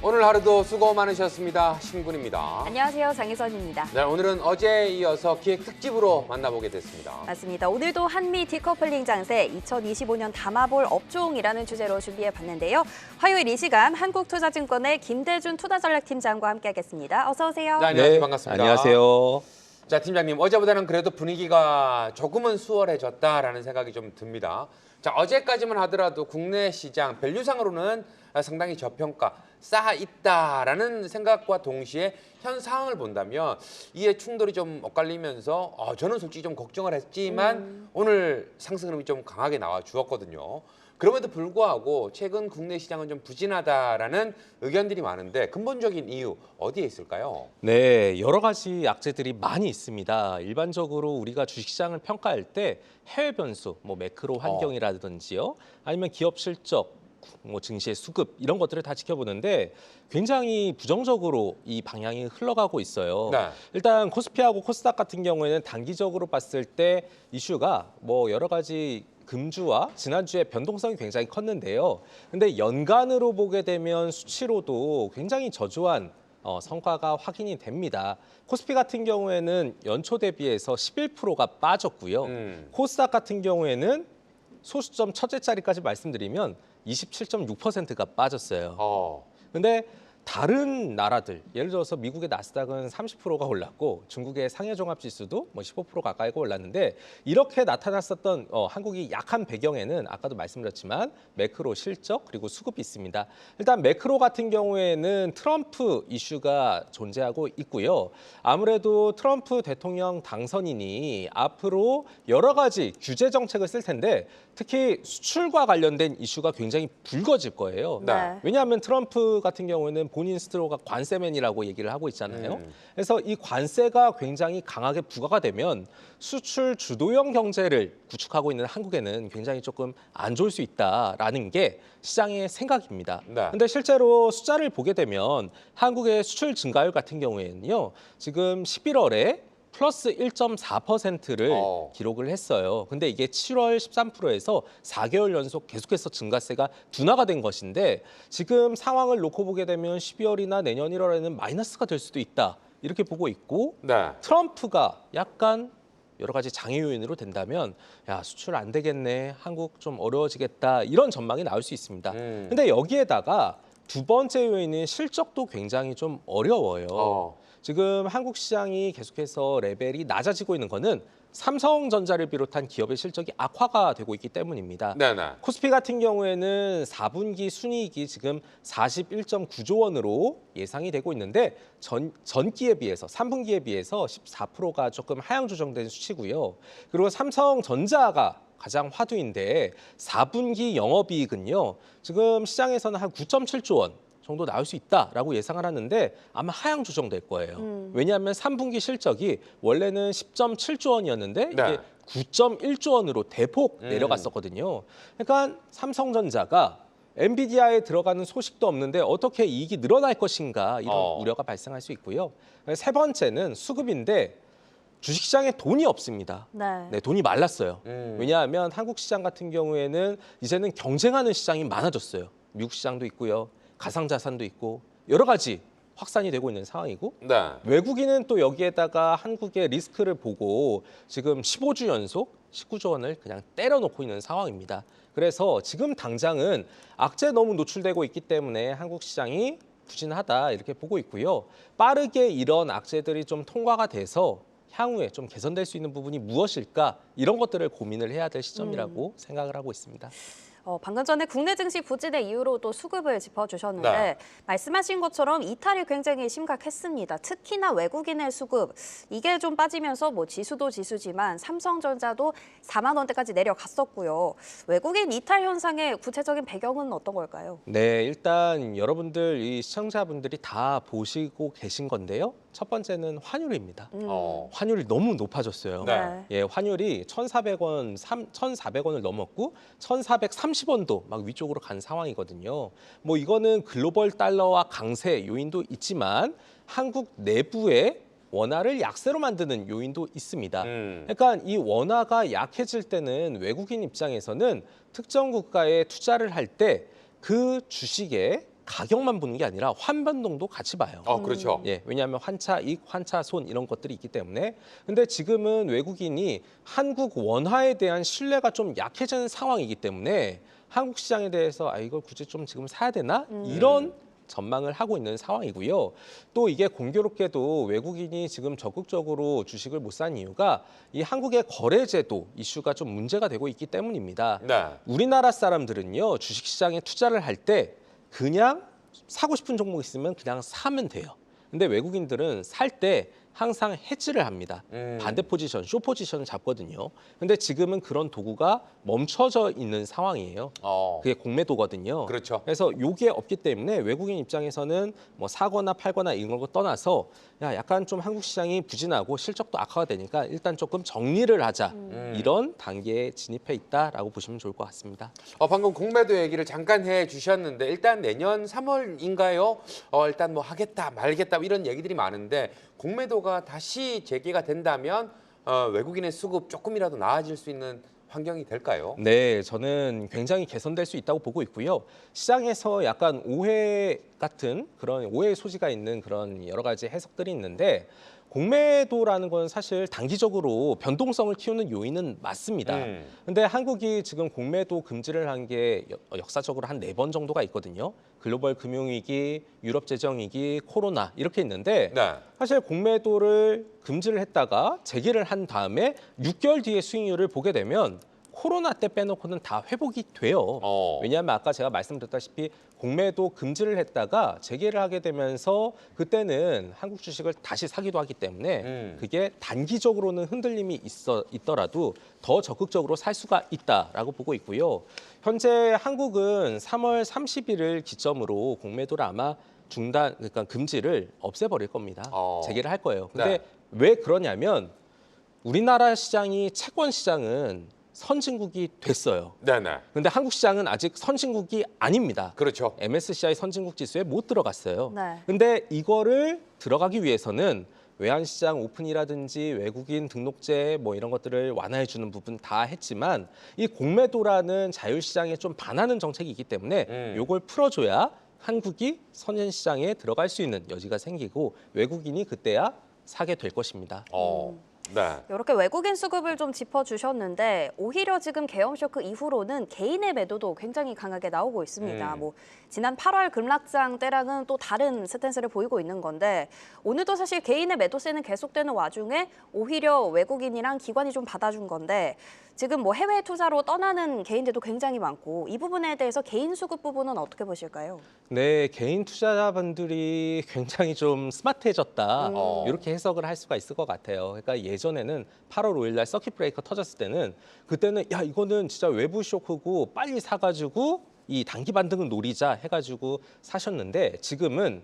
오늘 하루도 수고 많으셨습니다. 신군입니다. 안녕하세요. 장혜선입니다. 네, 오늘은 어제에 이어서 기획 특집으로 만나보게 됐습니다. 맞습니다. 오늘도 한미 디커플링 장세 2025년 담아볼 업종이라는 주제로 준비해봤는데요. 화요일 이 시간 한국투자증권의 김대준 투자전략팀장과 함께하겠습니다. 어서 오세요. 네, 안녕하세요. 반갑습니다. 안녕하세요. 자, 팀장님, 어제보다는 그래도 분위기가 조금은 수월해졌다라는 생각이 좀 듭니다. 자, 어제까지만 하더라도 국내 시장 밸류상으로는 상당히 저평가, 쌓아 있다라는 생각과 동시에 현 상황을 본다면 이에 충돌이 좀 엇갈리면서 저는 솔직히 좀 걱정을 했지만 오늘 상승 흐름이 좀 강하게 나와 주었거든요. 그럼에도 불구하고 최근 국내 시장은 좀 부진하다라는 의견들이 많은데 근본적인 이유 어디에 있을까요? 네, 여러 가지 악재들이 많이 있습니다. 일반적으로 우리가 주식시장을 평가할 때 해외 변수, 매크로 환경이라든지요, 아니면 기업 실적, 증시의 수급 이런 것들을 다 지켜보는데 굉장히 부정적으로 이 방향이 흘러가고 있어요. 네. 일단 코스피하고 코스닥 같은 경우에는 단기적으로 봤을 때 이슈가 여러 가지 금주와 지난주에 변동성이 굉장히 컸는데요. 근데 연간으로 보게 되면 수치로도 굉장히 저조한 성과가 확인이 됩니다. 코스피 같은 경우에는 연초 대비해서 11%가 빠졌고요. 코스닥 같은 경우에는 소수점 첫째 자리까지 말씀드리면 27.6%가 빠졌어요. 근데 다른 나라들, 예를 들어서 미국의 나스닥은 30%가 올랐고 중국의 상해 종합 지수도 15% 가까이가 올랐는데 이렇게 나타났었던 한국이 약한 배경에는 아까도 말씀드렸지만 매크로 실적 그리고 수급이 있습니다. 일단 매크로 같은 경우에는 트럼프 이슈가 존재하고 있고요. 아무래도 트럼프 대통령 당선인이 앞으로 여러 가지 규제 정책을 쓸 텐데 특히 수출과 관련된 이슈가 굉장히 불거질 거예요. 네. 왜냐하면 트럼프 같은 경우에는 본인 스스로가 관세맨이라고 얘기를 하고 있잖아요. 그래서 이 관세가 굉장히 강하게 부과가 되면 수출 주도형 경제를 구축하고 있는 한국에는 굉장히 조금 안 좋을 수 있다라는 게 시장의 생각입니다. 네. 근데 실제로 숫자를 보게 되면 한국의 수출 증가율 같은 경우에는요. 지금 11월에 플러스 1.4%를 기록을 했어요. 근데 이게 7월 13%에서 4개월 연속 계속해서 증가세가 둔화가 된 것인데 지금 상황을 놓고 보게 되면 12월이나 내년 1월에는 마이너스가 될 수도 있다. 이렇게 보고 있고 네. 트럼프가 약간 여러 가지 장애 요인으로 된다면 수출 안 되겠네. 한국 좀 어려워지겠다. 이런 전망이 나올 수 있습니다. 근데 여기에다가 두 번째 요인은 실적도 굉장히 좀 어려워요. 지금 한국 시장이 계속해서 레벨이 낮아지고 있는 거는 삼성전자를 비롯한 기업의 실적이 악화가 되고 있기 때문입니다. 네네. 코스피 같은 경우에는 4분기 순이익이 지금 41.9조 원으로 예상이 되고 있는데 전기에 비해서 3분기에 비해서 14%가 조금 하향 조정된 수치고요. 그리고 삼성전자가 가장 화두인데 4분기 영업이익은요. 지금 시장에서는 한 9.7조 원 정도 나올 수 있다라고 예상을 하는데 아마 하향 조정될 거예요. 왜냐하면 3분기 실적이 원래는 10.7조 원이었는데 이게 9.1조 원으로 대폭 내려갔었거든요. 그러니까 삼성전자가 엔비디아에 들어가는 소식도 없는데 어떻게 이익이 늘어날 것인가 이런 우려가 발생할 수 있고요. 세 번째는 수급인데 주식시장에 돈이 없습니다. 네. 돈이 말랐어요. 왜냐하면 한국 시장 같은 경우에는 이제는 경쟁하는 시장이 많아졌어요. 미국 시장도 있고요. 가상자산도 있고 여러 가지 확산이 되고 있는 상황이고 외국인은 또 여기에다가 한국의 리스크를 보고 지금 15주 연속 19조 원을 그냥 때려놓고 있는 상황입니다. 그래서 지금 당장은 악재에 너무 노출되고 있기 때문에 한국 시장이 부진하다 이렇게 보고 있고요. 빠르게 이런 악재들이 좀 통과가 돼서 향후에 좀 개선될 수 있는 부분이 무엇일까 이런 것들을 고민을 해야 될 시점이라고 생각을 하고 있습니다. 방금 전에 국내 증시 부진의 이유로 또 수급을 짚어주셨는데 말씀하신 것처럼 이탈이 굉장히 심각했습니다. 특히나 외국인의 수급, 이게 좀 빠지면서 지수도 지수지만 삼성전자도 4만 원대까지 내려갔었고요. 외국인 이탈 현상의 구체적인 배경은 어떤 걸까요? 네, 일단 여러분들, 이 시청자분들이 다 보시고 계신 건데요. 첫 번째는 환율입니다. 환율이 너무 높아졌어요. 네. 환율이 1,400원, 1,400원을 넘었고 1,430원도 막 위쪽으로 간 상황이거든요. 이거는 글로벌 달러와 강세 요인도 있지만 한국 내부에 원화를 약세로 만드는 요인도 있습니다. 그러니까 이 원화가 약해질 때는 외국인 입장에서는 특정 국가에 투자를 할 때 그 주식의 가격만 보는 게 아니라 환변동도 같이 봐요. 그렇죠. 예, 왜냐하면 환차익, 환차손 이런 것들이 있기 때문에. 근데 지금은 외국인이 한국 원화에 대한 신뢰가 좀 약해지는 상황이기 때문에 한국 시장에 대해서 이걸 굳이 좀 지금 사야 되나? 이런 전망을 하고 있는 상황이고요. 또 이게 공교롭게도 외국인이 지금 적극적으로 주식을 못 산 이유가 이 한국의 거래제도 이슈가 좀 문제가 되고 있기 때문입니다. 네. 우리나라 사람들은요, 주식시장에 투자를 할 때 그냥 사고 싶은 종목 있으면 그냥 사면 돼요. 근데 외국인들은 살 때 항상 헤지를 합니다. 반대 포지션, 쇼 포지션을 잡거든요. 근데 지금은 그런 도구가 멈춰져 있는 상황이에요. 그게 공매도거든요. 그렇죠. 그래서 요게 없기 때문에 외국인 입장에서는 뭐 사거나 팔거나 이런 거 떠나서 약간 좀 한국 시장이 부진하고 실적도 악화가 되니까 일단 조금 정리를 하자. 이런 단계에 진입해 있다라고 보시면 좋을 것 같습니다. 방금 공매도 얘기를 잠깐 해 주셨는데 일단 내년 3월인가요? 일단 뭐 하겠다 말겠다 이런 얘기들이 많은데 공매도가 다시 재개가 된다면 외국인의 수급 조금이라도 나아질 수 있는 환경이 될까요? 네, 저는 굉장히 개선될 수 있다고 보고 있고요. 시장에서 약간 오해 같은 그런 오해의 소지가 있는 그런 여러 가지 해석들이 있는데 공매도라는 건 사실 단기적으로 변동성을 키우는 요인은 맞습니다. 근데 한국이 지금 공매도 금지를 한 게 역사적으로 한 4번 정도가 있거든요. 글로벌 금융위기, 유럽 재정위기, 코로나 이렇게 있는데 네. 사실 공매도를 금지를 했다가 재개를 한 다음에 6개월 뒤에 수익률을 보게 되면 코로나 때 빼놓고는 다 회복이 돼요. 왜냐하면 아까 제가 말씀드렸다시피 공매도 금지를 했다가 재개를 하게 되면서 그때는 한국 주식을 다시 사기도 하기 때문에 그게 단기적으로는 흔들림이 있더라도 더 적극적으로 살 수가 있다라고 보고 있고요. 현재 한국은 3월 30일을 기점으로 공매도를 아마 그러니까 금지를 없애버릴 겁니다. 재개를 할 거예요. 근데 네. 왜 그러냐면 우리나라 시장이 채권 시장은 선진국이 됐어요. 네네. 근데 한국 시장은 아직 선진국이 아닙니다. 그렇죠. MSCI 선진국 지수에 못 들어갔어요. 네. 근데 이거를 들어가기 위해서는 외환시장 오픈이라든지 외국인 등록제 뭐 이런 것들을 완화해 주는 부분 다 했지만 이 공매도라는 자유시장에 좀 반하는 정책이 있기 때문에 이걸 풀어줘야 한국이 선진시장에 들어갈 수 있는 여지가 생기고 외국인이 그때야 사게 될 것입니다. 네. 이렇게 외국인 수급을 좀 짚어주셨는데 오히려 지금 계엄 쇼크 이후로는 개인의 매도도 굉장히 강하게 나오고 있습니다. 뭐 지난 8월 급락장 때랑은 또 다른 스탠스를 보이고 있는 건데 오늘도 사실 개인의 매도세는 계속되는 와중에 오히려 외국인이랑 기관이 좀 받아준 건데 지금 뭐 해외 투자로 떠나는 개인들도 굉장히 많고 이 부분에 대해서 개인 수급 부분은 어떻게 보실까요? 네, 개인 투자자분들이 굉장히 좀 스마트해졌다. 이렇게 해석을 할 수가 있을 것 같아요. 그러니까 예전에는 8월 5일 날 서킷 브레이커 터졌을 때는 그때는 야, 이거는 진짜 외부 쇼크고 빨리 사가지고 이 단기 반등을 노리자 해가지고 사셨는데 지금은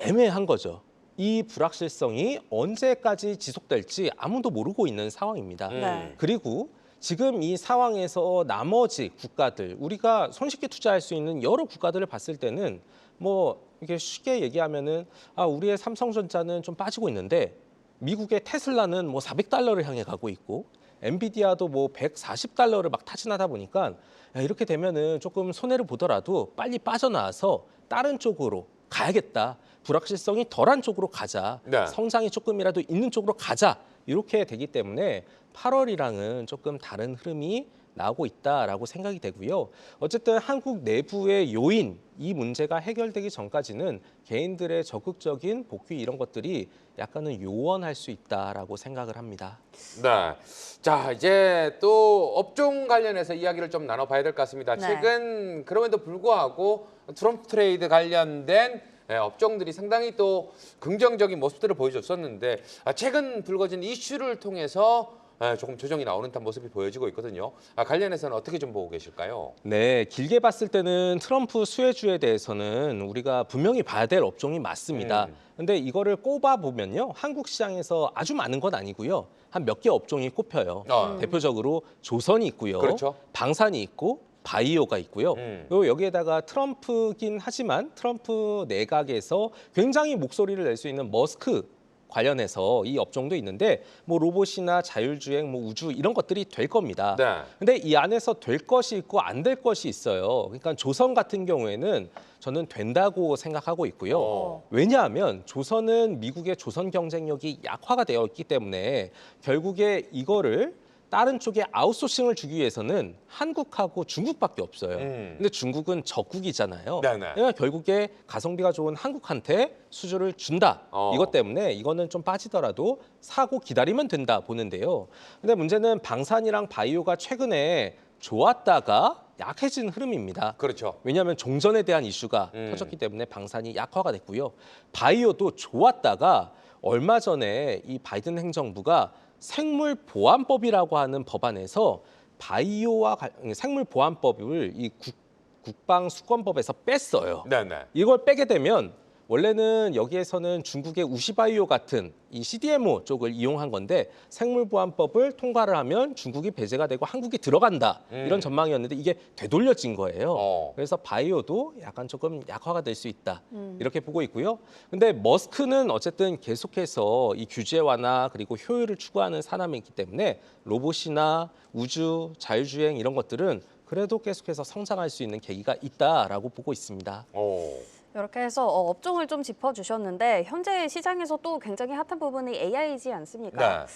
애매한 거죠. 이 불확실성이 언제까지 지속될지 아무도 모르고 있는 상황입니다. 네. 그리고 지금 이 상황에서 나머지 국가들, 우리가 손쉽게 투자할 수 있는 여러 국가들을 봤을 때는 뭐 이게 쉽게 얘기하면은 우리의 삼성전자는 좀 빠지고 있는데 미국의 테슬라는 뭐 400달러를 향해 가고 있고 엔비디아도 뭐 140달러를 막 타진하다 보니까 이렇게 되면은 조금 손해를 보더라도 빨리 빠져나와서 다른 쪽으로 가야겠다. 불확실성이 덜한 쪽으로 가자. 네. 성장이 조금이라도 있는 쪽으로 가자. 이렇게 되기 때문에 8월이랑은 조금 다른 흐름이 나오고 있다라고 생각이 되고요. 어쨌든 한국 내부의 요인, 이 문제가 해결되기 전까지는 개인들의 적극적인 복귀 이런 것들이 약간은 요원할 수 있다라고 생각을 합니다. 네. 자, 이제 또 업종 관련해서 이야기를 좀 나눠봐야 될 것 같습니다. 네. 최근 그럼에도 불구하고 트럼프 트레이드 관련된 업종들이 상당히 또 긍정적인 모습들을 보여줬었는데 최근 불거진 이슈를 통해서 조금 조정이 나오는 듯한 모습이 보여지고 있거든요. 관련해서는 어떻게 좀 보고 계실까요? 네, 길게 봤을 때는 트럼프 수혜주에 대해서는 우리가 분명히 봐야 될 업종이 맞습니다. 근데 이거를 꼽아 보면요, 한국 시장에서 아주 많은 건 아니고요, 한 몇 개 업종이 꼽혀요. 대표적으로 조선이 있고요, 그렇죠. 방산이 있고 바이오가 있고요. 그리고 여기에다가 트럼프긴 하지만 트럼프 내각에서 굉장히 목소리를 낼 수 있는 머스크 관련해서 이 업종도 있는데 뭐 로봇이나 자율주행, 뭐 우주 이런 것들이 될 겁니다. 네. 근데 이 안에서 될 것이 있고 안 될 것이 있어요. 그러니까 조선 같은 경우에는 저는 된다고 생각하고 있고요. 왜냐하면 조선은 미국의 조선 경쟁력이 약화가 되어 있기 때문에 결국에 이거를 다른 쪽에 아웃소싱을 주기 위해서는 한국하고 중국밖에 없어요. 근데 중국은 적국이잖아요. 네네. 그러니까 결국에 가성비가 좋은 한국한테 수주를 준다. 이것 때문에 이거는 좀 빠지더라도 사고 기다리면 된다 보는데요. 근데 문제는 방산이랑 바이오가 최근에 좋았다가 약해진 흐름입니다. 그렇죠. 왜냐하면 종전에 대한 이슈가 터졌기 때문에 방산이 약화가 됐고요. 바이오도 좋았다가 얼마 전에 이 바이든 행정부가 생물보안법이라고 하는 법안에서 생물보안법을 이 국방수권법에서 뺐어요. 네네. 이걸 빼게 되면 원래는 여기에서는 중국의 우시바이오 같은 이 CDMO 쪽을 이용한 건데 생물보안법을 통과를 하면 중국이 배제가 되고 한국이 들어간다 이런 전망이었는데 이게 되돌려진 거예요. 그래서 바이오도 약간 조금 약화가 될 수 있다 이렇게 보고 있고요. 근데 머스크는 어쨌든 계속해서 이 규제 완화 그리고 효율을 추구하는 사람이기 때문에 로봇이나 우주, 자율주행 이런 것들은 그래도 계속해서 성장할 수 있는 계기가 있다라고 보고 있습니다. 이렇게 해서 업종을 좀 짚어주셨는데 현재 시장에서 또 굉장히 핫한 부분이 AI이지 않습니까? 네.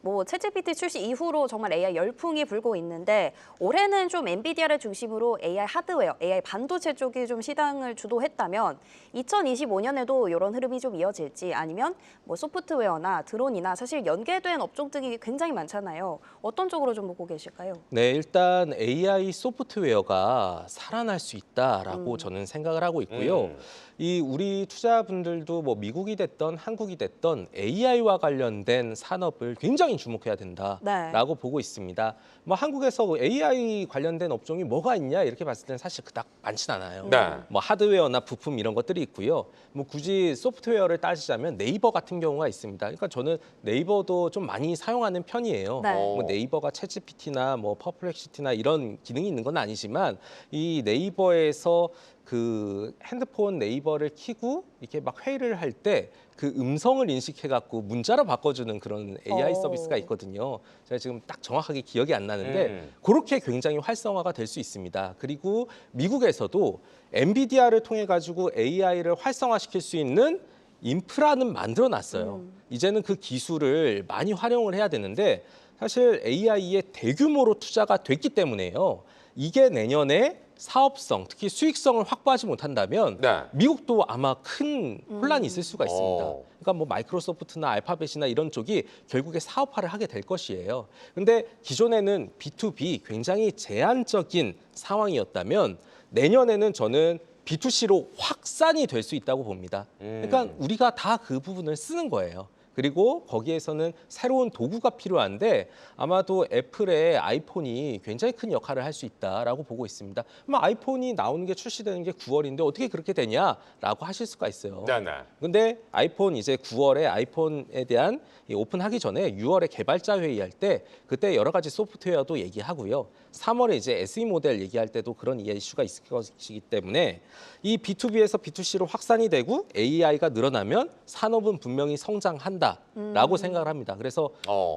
뭐 챗GPT 출시 이후로 정말 AI 열풍이 불고 있는데 올해는 좀 엔비디아를 중심으로 AI 하드웨어, AI 반도체 쪽이 좀 시장을 주도했다면 2025년에도 이런 흐름이 좀 이어질지 아니면 뭐 소프트웨어나 드론이나 사실 연계된 업종 등이 굉장히 많잖아요. 어떤 쪽으로 좀 보고 계실까요? 네, 일단 AI 소프트웨어가 살아날 수 있다라고 저는 생각을 하고 있고요. 이 우리 투자분들도 뭐 미국이 됐던 한국이 됐던 AI와 관련된 산업을 굉장히 주목해야 된다라고 보고 있습니다. 뭐 한국에서 AI 관련된 업종이 뭐가 있냐 이렇게 봤을 때는 사실 그닥 많진 않아요. 네. 뭐 하드웨어나 부품 이런 것들이 있고요. 뭐 굳이 소프트웨어를 따지자면 네이버 같은 경우가 있습니다. 그러니까 저는 네이버도 좀 많이 사용하는 편이에요. 네. 뭐 네이버가 챗GPT나 뭐 퍼플렉시티나 이런 기능이 있는 건 아니지만 이 네이버에서 그 핸드폰 네이버를 켜고 이렇게 막 회의를 할 때 그 음성을 인식해 갖고 문자로 바꿔주는 그런 AI 서비스가 있거든요. 제가 지금 딱 정확하게 기억이 안 나는데 그렇게 굉장히 활성화가 될 수 있습니다. 그리고 미국에서도 엔비디아를 통해 가지고 AI를 활성화시킬 수 있는 인프라는 만들어 놨어요. 이제는 그 기술을 많이 활용을 해야 되는데 사실 AI에 대규모로 투자가 됐기 때문에요. 이게 내년에 사업성, 특히 수익성을 확보하지 못한다면 네. 미국도 아마 큰 혼란이 있을 수가 있습니다. 그러니까 뭐 마이크로소프트나 알파벳이나 이런 쪽이 결국에 사업화를 하게 될 것이에요. 근데 기존에는 B2B 굉장히 제한적인 상황이었다면 내년에는 저는 B2C로 확산이 될 수 있다고 봅니다. 그러니까 우리가 다 그 부분을 쓰는 거예요. 그리고 거기에서는 새로운 도구가 필요한데 아마도 애플의 아이폰이 굉장히 큰 역할을 할 수 있다라고 보고 있습니다. 아이폰이 나오는 게 출시되는 게 9월인데 어떻게 그렇게 되냐라고 하실 수가 있어요. 네네. 근데 아이폰 이제 9월에 아이폰에 대한 이 오픈하기 전에 6월에 개발자 회의할 때 그때 여러 가지 소프트웨어도 얘기하고요. 3월에 이제 SE 모델 얘기할 때도 그런 이슈가 있을 것이기 때문에 이 B2B에서 B2C로 확산이 되고 AI가 늘어나면 산업은 분명히 성장한다라고 생각을 합니다. 그래서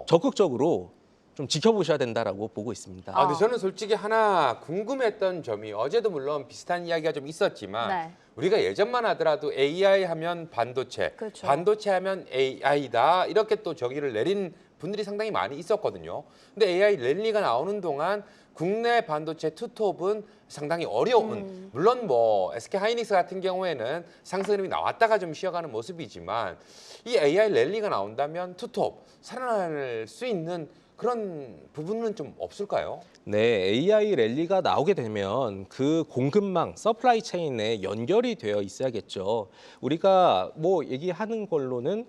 적극적으로 좀 지켜보셔야 된다라고 보고 있습니다. 근데 저는 솔직히 하나 궁금했던 점이 어제도 물론 비슷한 이야기가 좀 있었지만 네. 우리가 예전만 하더라도 AI 하면 반도체, 그렇죠. 반도체 하면 AI다 이렇게 또 저기를 내린 분들이 상당히 많이 있었거든요. 근데 AI 랠리가 나오는 동안 국내 반도체 투톱은 상당히 어려운 물론 뭐 SK 하이닉스 같은 경우에는 상승 흐름이 나왔다가 좀 쉬어가는 모습이지만 이 AI 랠리가 나온다면 투톱 살아날 수 있는 그런 부분은 좀 없을까요? 네, AI 랠리가 나오게 되면 그 공급망, 서플라이 체인에 연결이 되어 있어야겠죠. 우리가 뭐 얘기하는 걸로는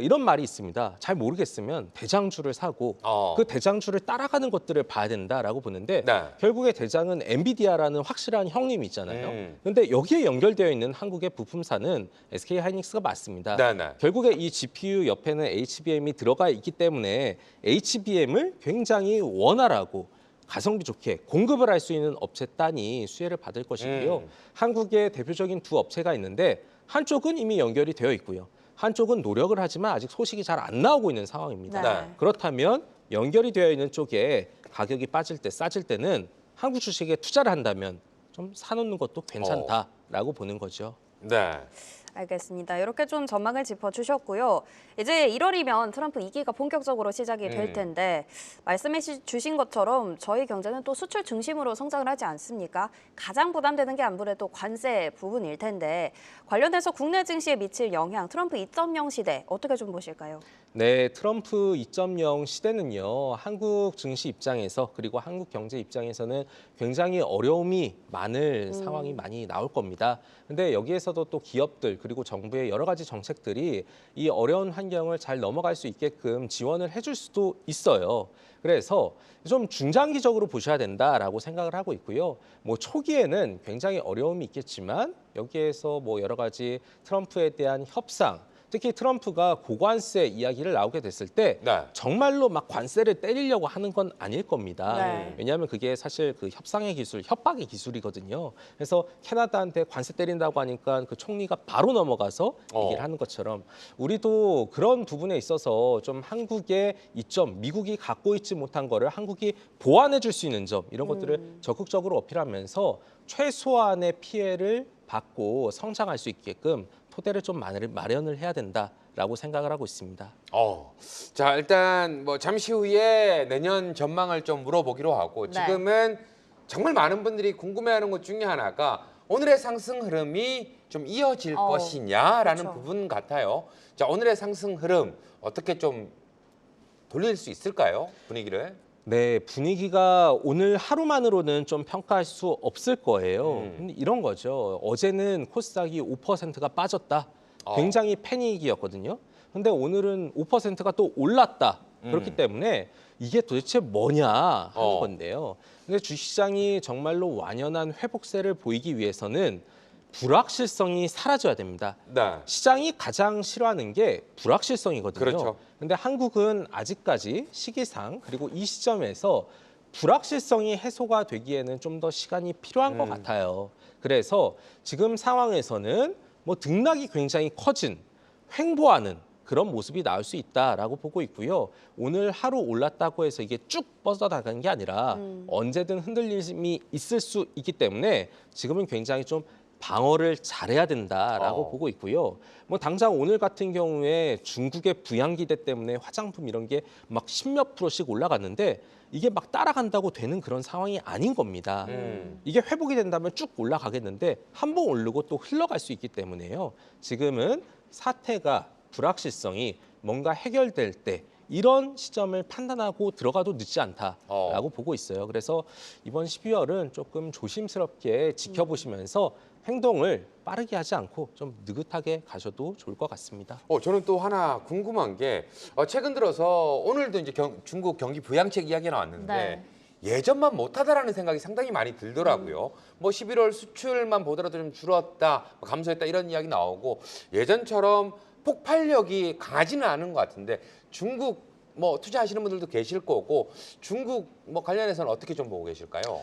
이런 말이 있습니다. 잘 모르겠으면 대장주를 사고 그 대장주를 따라가는 것들을 봐야 된다라고 보는데 네. 결국에 대장은 엔비디아라는 확실한 형님이 있잖아요. 그런데 여기에 연결되어 있는 한국의 부품사는 SK 하이닉스가 맞습니다. 네네. 결국에 이 GPU 옆에는 HBM이 들어가 있기 때문에 HBM을 굉장히 원활하고 가성비 좋게 공급을 할 수 있는 업체 단위 수혜를 받을 것이고요. 한국의 대표적인 두 업체가 있는데 한쪽은 이미 연결이 되어 있고요. 한쪽은 노력을 하지만 아직 소식이 잘 안 나오고 있는 상황입니다. 네. 그렇다면 연결이 되어 있는 쪽에 가격이 빠질 때, 싸질 때는 한국 주식에 투자를 한다면 좀 사놓는 것도 괜찮다라고 보는 거죠. 네. 알겠습니다. 이렇게 좀 전망을 짚어주셨고요. 이제 1월이면 트럼프 2기가 본격적으로 시작이 될 텐데 말씀해 주신 것처럼 저희 경제는 또 수출 중심으로 성장을 하지 않습니까? 가장 부담되는 게 아무래도 관세 부분일 텐데 관련해서 국내 증시에 미칠 영향, 트럼프 2.0 시대 어떻게 좀 보실까요? 네, 트럼프 2.0 시대는요, 한국 증시 입장에서 그리고 한국 경제 입장에서는 굉장히 어려움이 많을 상황이 많이 나올 겁니다. 근데 여기에서도 또 기업들 그리고 정부의 여러 가지 정책들이 이 어려운 환경을 잘 넘어갈 수 있게끔 지원을 해줄 수도 있어요. 그래서 좀 중장기적으로 보셔야 된다라고 생각을 하고 있고요. 뭐 초기에는 굉장히 어려움이 있겠지만 여기에서 뭐 여러 가지 트럼프에 대한 협상, 특히 트럼프가 고관세 이야기를 나오게 됐을 때 네. 정말로 막 관세를 때리려고 하는 건 아닐 겁니다. 네. 왜냐하면 그게 사실 그 협상의 기술, 협박의 기술이거든요. 그래서 캐나다한테 관세 때린다고 하니까 그 총리가 바로 넘어가서 얘기를 하는 것처럼 우리도 그런 부분에 있어서 좀 한국의 이점, 미국이 갖고 있지 못한 거를 한국이 보완해 줄 수 있는 점 이런 것들을 적극적으로 어필하면서 최소한의 피해를 받고 성장할 수 있게끔 토대를 좀 마련을 해야 된다라고 생각을 하고 있습니다. 자, 일단 뭐 잠시 후에 내년 전망을 좀 물어보기로 하고 네. 지금은 정말 많은 분들이 궁금해하는 것 중에 하나가 오늘의 상승 흐름이 좀 이어질 것이냐라는 그렇죠. 부분 같아요. 자, 오늘의 상승 흐름 어떻게 좀 돌릴 수 있을까요? 분위기를? 네, 분위기가 오늘 하루만으로는 좀 평가할 수 없을 거예요. 근데 이런 거죠. 어제는 코스닥이 5%가 빠졌다. 굉장히 패닉이었거든요. 근데 오늘은 5%가 또 올랐다. 그렇기 때문에 이게 도대체 뭐냐 하는 건데요. 근데 주식시장이 정말로 완연한 회복세를 보이기 위해서는 불확실성이 사라져야 됩니다. 네. 시장이 가장 싫어하는 게 불확실성이거든요. 그렇죠. 근데 한국은 아직까지 시기상 그리고 이 시점에서 불확실성이 해소가 되기에는 좀 더 시간이 필요한 것 같아요. 그래서 지금 상황에서는 뭐 등락이 굉장히 커진 횡보하는 그런 모습이 나올 수 있다라고 보고 있고요. 오늘 하루 올랐다고 해서 이게 쭉 뻗어나가는 게 아니라 언제든 흔들림이 있을 수 있기 때문에 지금은 굉장히 좀 방어를 잘해야 된다라고 보고 있고요. 뭐 당장 오늘 같은 경우에 중국의 부양기대 때문에 화장품 이런 게 막 10몇 %씩 올라갔는데 이게 막 따라간다고 되는 그런 상황이 아닌 겁니다. 이게 회복이 된다면 쭉 올라가겠는데 한 번 오르고 또 흘러갈 수 있기 때문에요. 지금은 사태가 불확실성이 뭔가 해결될 때 이런 시점을 판단하고 들어가도 늦지 않다라고 보고 있어요. 그래서 이번 12월은 조금 조심스럽게 지켜보시면서 행동을 빠르게 하지 않고 좀 느긋하게 가셔도 좋을 것 같습니다. 저는 또 하나 궁금한 게 최근 들어서 오늘도 이제 중국 경기 부양책 이야기가 나왔는데 네. 예전만 못하다라는 생각이 상당히 많이 들더라고요. 뭐 11월 수출만 보더라도 좀 줄었다, 감소했다 이런 이야기 나오고 예전처럼 폭발력이 강하지는 않은 것 같은데 중국 뭐 투자하시는 분들도 계실 거고 중국 뭐 관련해서는 어떻게 좀 보고 계실까요?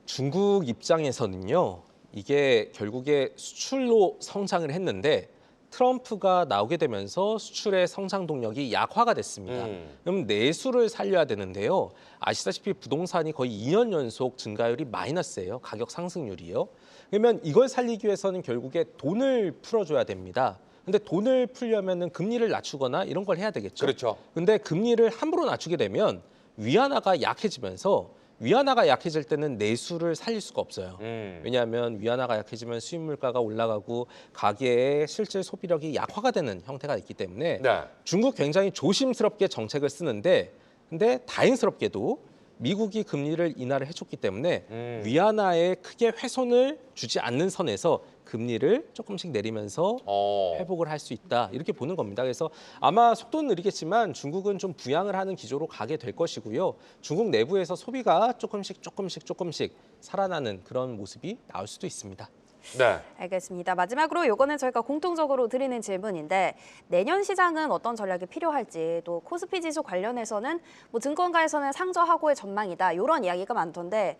중국 입장에서는요. 이게 결국에 수출로 성장을 했는데 트럼프가 나오게 되면서 수출의 성장 동력이 약화가 됐습니다. 그럼 내수를 살려야 되는데요. 아시다시피 부동산이 거의 2년 연속 증가율이 마이너스예요. 가격 상승률이요. 그러면 이걸 살리기 위해서는 결국에 돈을 풀어줘야 됩니다. 근데 돈을 풀려면은 금리를 낮추거나 이런 걸 해야 되겠죠. 그렇죠. 근데 금리를 함부로 낮추게 되면 위안화가 약해지면서 위안화가 약해질 때는 내수를 살릴 수가 없어요. 왜냐하면 위안화가 약해지면 수입 물가가 올라가고 가계의 실질 소비력이 약화가 되는 형태가 있기 때문에 네. 중국 굉장히 조심스럽게 정책을 쓰는데 근데 다행스럽게도 미국이 금리를 인하를 해줬기 때문에 위안화에 크게 훼손을 주지 않는 선에서 금리를 조금씩 내리면서 회복을 할 수 있다 이렇게 보는 겁니다. 그래서 아마 속도는 느리겠지만 중국은 좀 부양을 하는 기조로 가게 될 것이고요. 중국 내부에서 소비가 조금씩 살아나는 그런 모습이 나올 수도 있습니다. 네. 알겠습니다. 마지막으로 요거는 저희가 공통적으로 드리는 질문인데 내년 시장은 어떤 전략이 필요할지 또 코스피 지수 관련해서는 뭐 증권가에서는 상저하고의 전망이다 이런 이야기가 많던데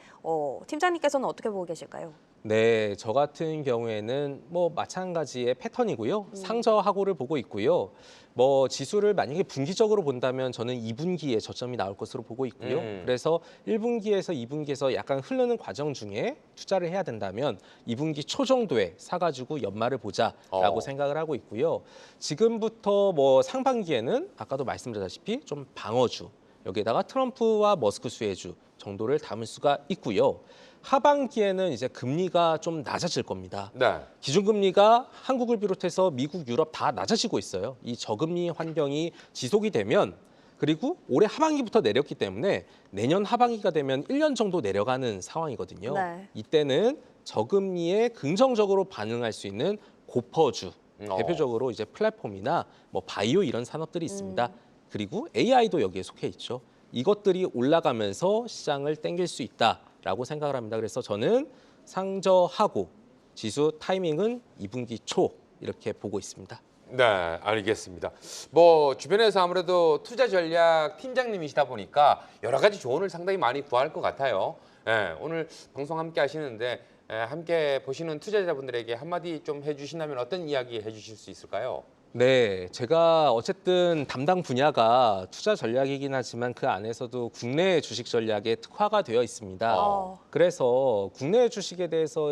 팀장님께서는 어떻게 보고 계실까요? 네, 저 같은 경우에는 뭐 마찬가지의 패턴이고요. 상저하고를 보고 있고요. 뭐 지수를 만약에 분기적으로 본다면 저는 2분기에 저점이 나올 것으로 보고 있고요. 그래서 1분기에서 2분기에서 약간 흐르는 과정 중에 투자를 해야 된다면 2분기 초 정도에 사가지고 연말을 보자라고 생각을 하고 있고요. 지금부터 뭐 상반기에는 아까도 말씀드렸다시피 좀 방어주, 여기에다가 트럼프와 머스크 수혜주 정도를 담을 수가 있고요. 하반기에는 이제 금리가 좀 낮아질 겁니다. 네. 기준금리가 한국을 비롯해서 미국, 유럽 다 낮아지고 있어요. 이 저금리 환경이 지속이 되면 그리고 올해 하반기부터 내렸기 때문에 내년 하반기가 되면 1년 정도 내려가는 상황이거든요. 네. 이때는 저금리에 긍정적으로 반응할 수 있는 고퍼주, 대표적으로 이제 플랫폼이나 뭐 바이오 이런 산업들이 있습니다. 그리고 AI도 여기에 속해 있죠. 이것들이 올라가면서 시장을 땡길 수 있다라고 생각을 합니다. 그래서 저는 상저하고 지수 타이밍은 2분기 초 이렇게 보고 있습니다. 네, 알겠습니다. 뭐 주변에서 아무래도 투자 전략 팀장님이시다 보니까 여러 가지 조언을 상당히 많이 구할 것 같아요. 예, 오늘 방송 함께 하시는데 함께 보시는 투자자분들에게 한마디 좀 해주신다면 어떤 이야기 해주실 수 있을까요? 네, 제가 어쨌든 담당 분야가 투자 전략이긴 하지만 그 안에서도 국내 주식 전략에 특화가 되어 있습니다. 그래서 국내 주식에 대해서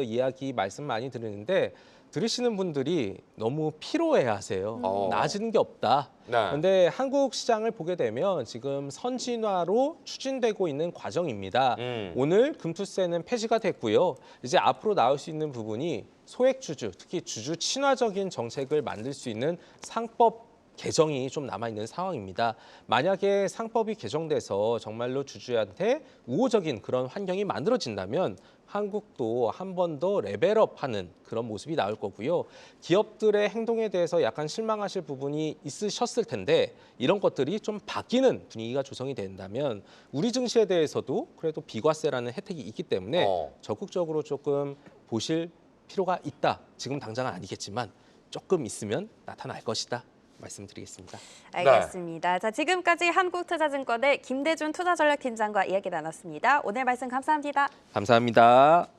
말씀 많이 드리는데 들으시는 분들이 너무 피로해하세요. 나아지는 게 없다. 네. 그런데 한국 시장을 보게 되면 지금 선진화로 추진되고 있는 과정입니다. 오늘 금투세는 폐지가 됐고요. 이제 앞으로 나올 수 있는 부분이 소액주주, 특히 주주 친화적인 정책을 만들 수 있는 상법 개정이 좀 남아있는 상황입니다. 만약에 상법이 개정돼서 정말로 주주한테 우호적인 그런 환경이 만들어진다면 한국도 한 번 더 레벨업하는 그런 모습이 나올 거고요. 기업들의 행동에 대해서 약간 실망하실 부분이 있으셨을 텐데 이런 것들이 좀 바뀌는 분위기가 조성이 된다면 우리 증시에 대해서도 그래도 비과세라는 혜택이 있기 때문에 적극적으로 조금 보실 필요가 있다. 지금 당장은 아니겠지만 조금 있으면 나타날 것이다. 말씀드리겠습니다. 알겠습니다. 자, 지금까지 한국투자증권의 김대준 투자전략팀장과 이야기 나눴습니다. 오늘 말씀 감사합니다. 감사합니다.